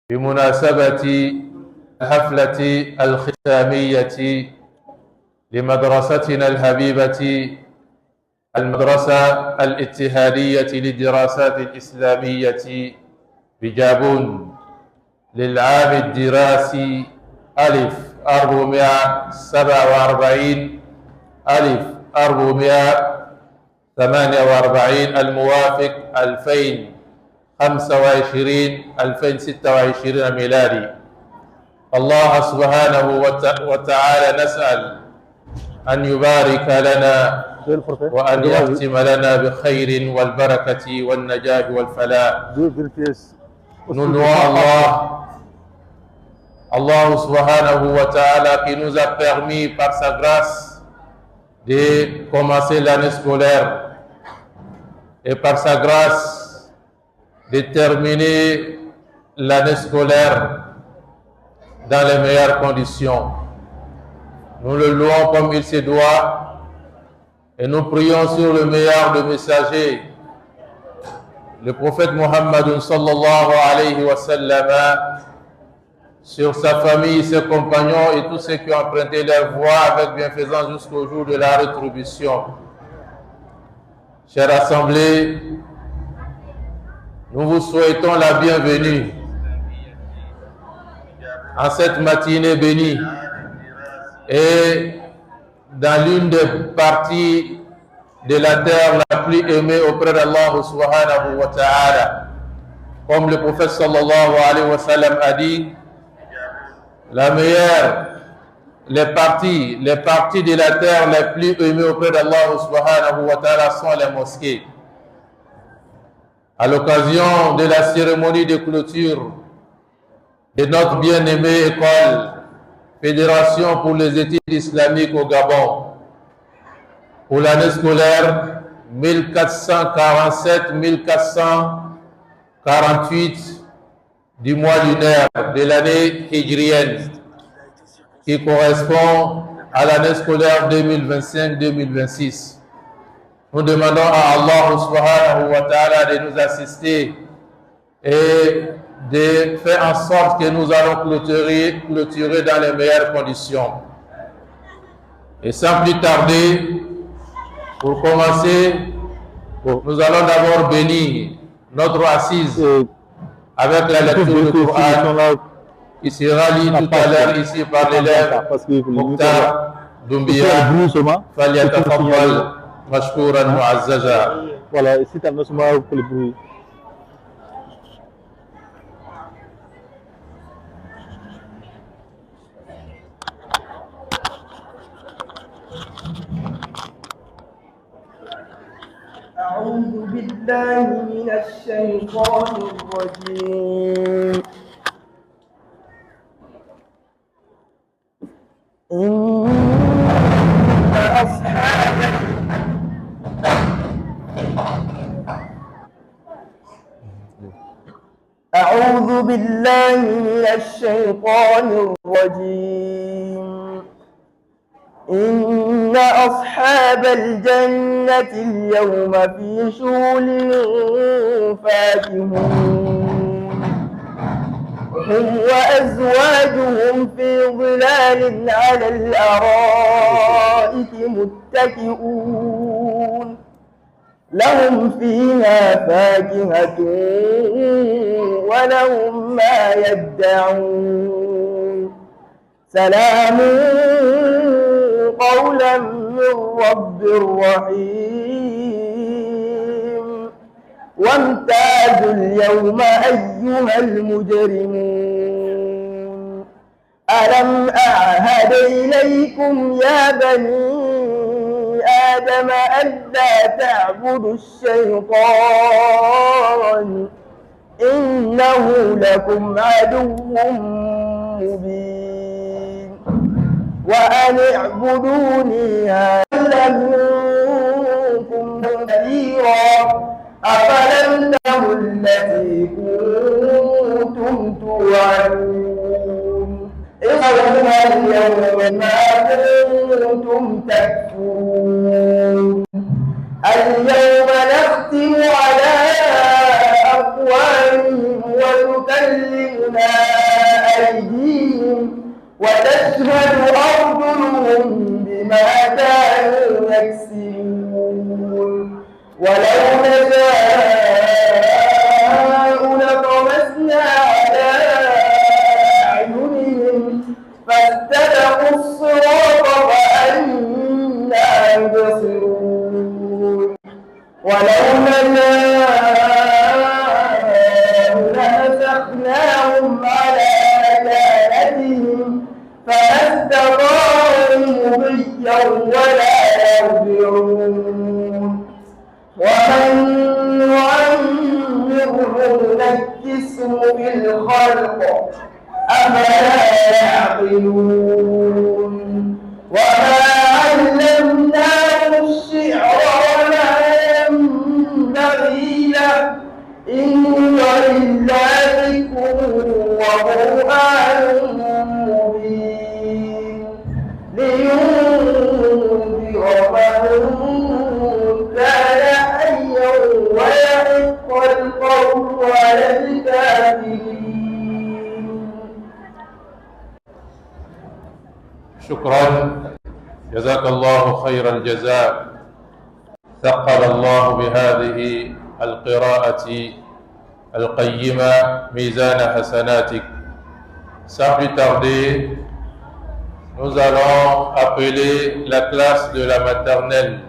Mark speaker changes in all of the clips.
Speaker 1: بمناسبة الحفلة الختامية لمدرستنا الحبيبة المدرسة الاتحادية للدراسات الإسلامية بجابون للعام الدراسي 1447 1448 الموافق 2025 ميلادي. الله سبحانه وتعالى نسأل أن يبارك لنا وأن يختم لنا بخير والبركة والنجاح والفلاح. Nous louons Allah subhanahu wa ta'ala qui nous a permis par sa grâce de commencer l'année scolaire et par sa grâce de terminer l'année scolaire dans les meilleures conditions. Nous le louons comme il se doit et nous prions sur le meilleur des messagers, le prophète Muhammad sallallahu alayhi wa sallam, sur sa famille, ses compagnons et tous ceux qui ont emprunté leur voie avec bienfaisance jusqu'au jour de la rétribution. Chère assemblée, nous vous souhaitons la bienvenue en cette matinée bénie et dans l'une des parties de la terre la plus aimée auprès d'Allah subhanahu wa ta'ala. Comme le prophète sallallahu alayhi wa sallam a dit, la meilleure, les parties de la terre les plus aimées auprès d'Allah subhanahu wa ta'ala sont les mosquées. À l'occasion de la cérémonie de clôture de notre bien-aimée école Fédération pour les études islamiques au Gabon, pour l'année scolaire 1447-1448 du mois lunaire de l'année hijrienne, qui correspond à l'année scolaire 2025-2026. Nous demandons à Allah subhanahu wa ta'ala de nous assister et de faire en sorte que nous allons clôturer dans les meilleures conditions. Et sans plus tarder, pour commencer, nous allons d'abord bénir notre assise avec la lecture du Coran qui sera lu tout à l'heure ici par l'élève Mokhtar Doumbia. Falyatafaddal mashkouran mu'azzaja.
Speaker 2: Voilà, ici tu as pour le bruit.
Speaker 3: أعوذ بالله من الشيطان الرجيم. أعوذ بالله من الشيطان الرجيم. إن أصحاب الجنة اليوم في شغل فاكهون، هم وأزواجهم في ظلال على الأرائك متكئون، لهم فيها فاكهة ولهم ما يدعون، سلام قولا من رب رحيم. وامتازوا اليوم أيها المجرمون، ألم أعهد إليكم يا بني آدم ألا تعبدوا الشيطان إنه لكم عدو مبين، وأن اعبدوني هذا منكم كثيرا، أفلم تكن التي كنتم توعدون، إنهم اليوم ما كنتم تكفرون. اليوم نختم على أفواههم وتكلمنا تشهد أرجلهم بما كانوا يكسبون ولو نشاء لطمسنا على أعينهم فاستبقوا الصراط فأنى يبصرون ولو نشاء لمسخناهم على مكانتهم فما استطاعوا مضيا ولا يرجعون ومن نعمره نكسه في الخلق أفلا يعقلون وما علمناه الشعر وما ينبغي له إن هو إلا ذكر وقرآن مبين لينذر من كان حيا ويحق القول على الكافرين.
Speaker 1: شكرا جزاك الله خير الجزاء ثقل الله بهذه القراءة القيمة ميزان حسناتك. Sans plus tarder, nous allons appeler la classe de la maternelle.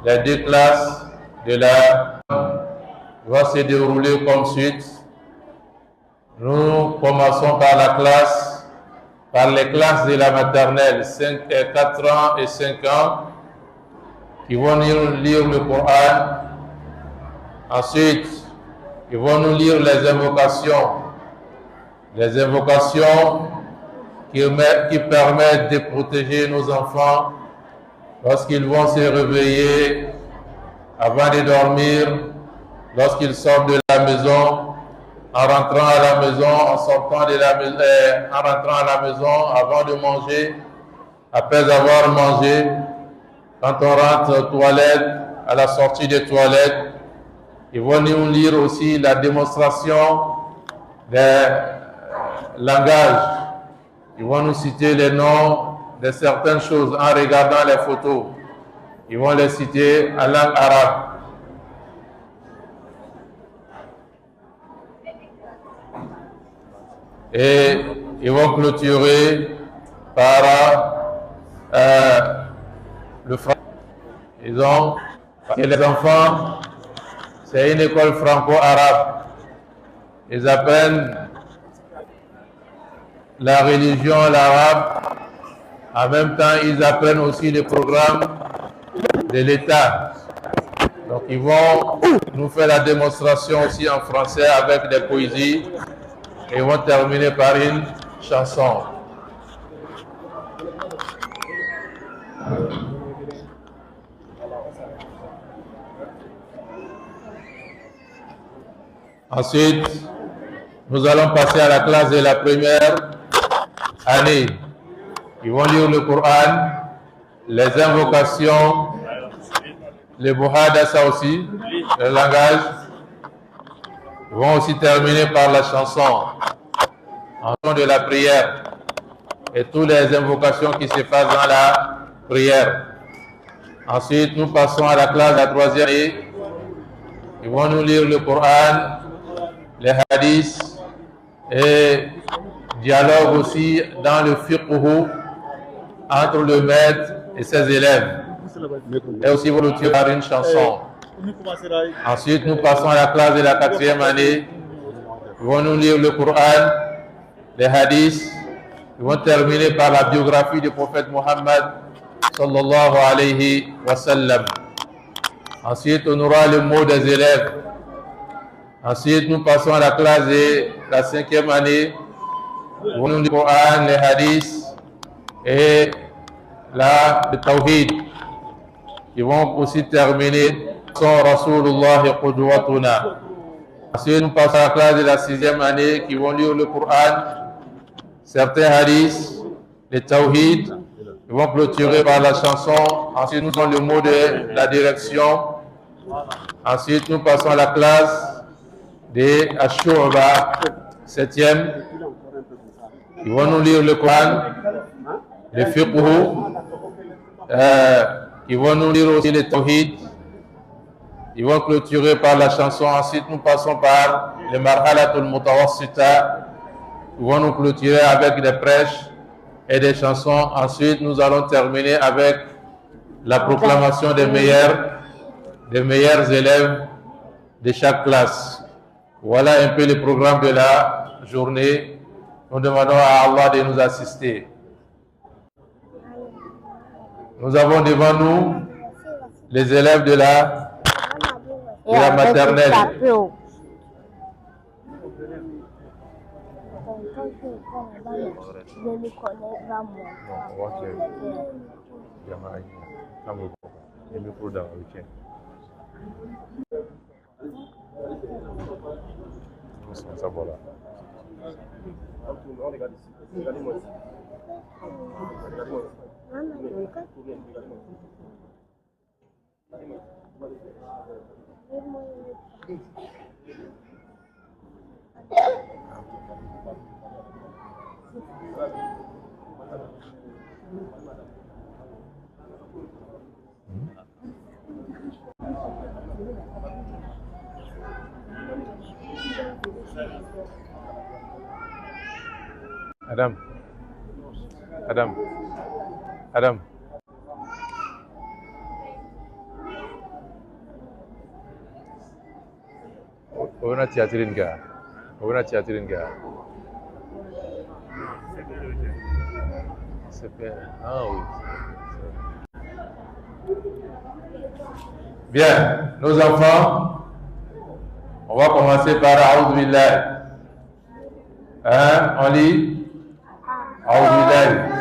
Speaker 1: Les deux classes de la vont se dérouler comme suite. Nous commençons par les classes de la maternelle, 4 ans et 5 ans, qui vont lire le Coran. Ensuite, ils vont nous lire les invocations qui permettent de protéger nos enfants lorsqu'ils vont se réveiller avant de dormir, lorsqu'ils sortent de la maison, en rentrant à la maison, en sortant de la maison, en rentrant à la maison, avant de manger, après avoir mangé, quand on rentre aux toilettes, à la sortie des toilettes. Ils vont nous lire aussi la démonstration des langages. Ils vont nous citer les noms de certaines choses en regardant les photos. Ils vont les citer en langue arabe. Et ils vont clôturer par le français. Ils ont et les enfants, c'est une école franco-arabe. Ils apprennent la religion, l'arabe. En même temps, ils apprennent aussi les programmes de l'État. Donc, ils vont nous faire la démonstration aussi en français avec des poésies. Et ils vont terminer par une chanson. Ensuite, nous allons passer à la classe de la première année. Ils vont lire le Coran, les invocations, le Muhadasa aussi, le langage. Ils vont aussi terminer par la chanson, en nom de la prière, et toutes les invocations qui se passent dans la prière. Ensuite, nous passons à la classe de la troisième année. Ils vont nous lire le Coran, les hadiths et dialogue aussi dans le fiqh entre le maître et ses élèves. Et aussi vous le tirez par une chanson. Ensuite, nous passons à la classe de la quatrième année. Ils vont nous lire le Coran, les hadiths. Ils vont terminer par la biographie du prophète Mohammed sallallahu alayhi wa sallam. Ensuite, on aura le mot des élèves. Ensuite, nous passons à la classe de la cinquième année. Ils vont nous lire le Coran, les hadiths et le tawhid. Ils vont aussi terminer son Rasulullah Qudwatuna. Ensuite, nous passons à la classe de la sixième année qui vont lire le Coran, certains hadiths, les tawhid. Ils vont clôturer par la chanson. Ensuite, nous avons le mot de la direction. Ensuite, nous passons à la classe de Ash-Shu'ba, septième. Ils vont nous lire le Coran, le fiqh, qui vont nous lire aussi les tawhid. Ils vont clôturer par la chanson. Ensuite, nous passons par les marhalatul mutawassita. Ils vont nous clôturer avec des prêches et des chansons. Ensuite, nous allons terminer avec la proclamation des meilleurs élèves de chaque classe. Voilà un peu le programme de la journée. Nous demandons à Allah de nous assister. Nous avons devant nous les élèves de la maternelle. Adam. Ona tiatirin ka. C'est bien. Ah oui. Bien, nos enfants, on va commencer par A'udhu Billah. On lit A'udhu Billah.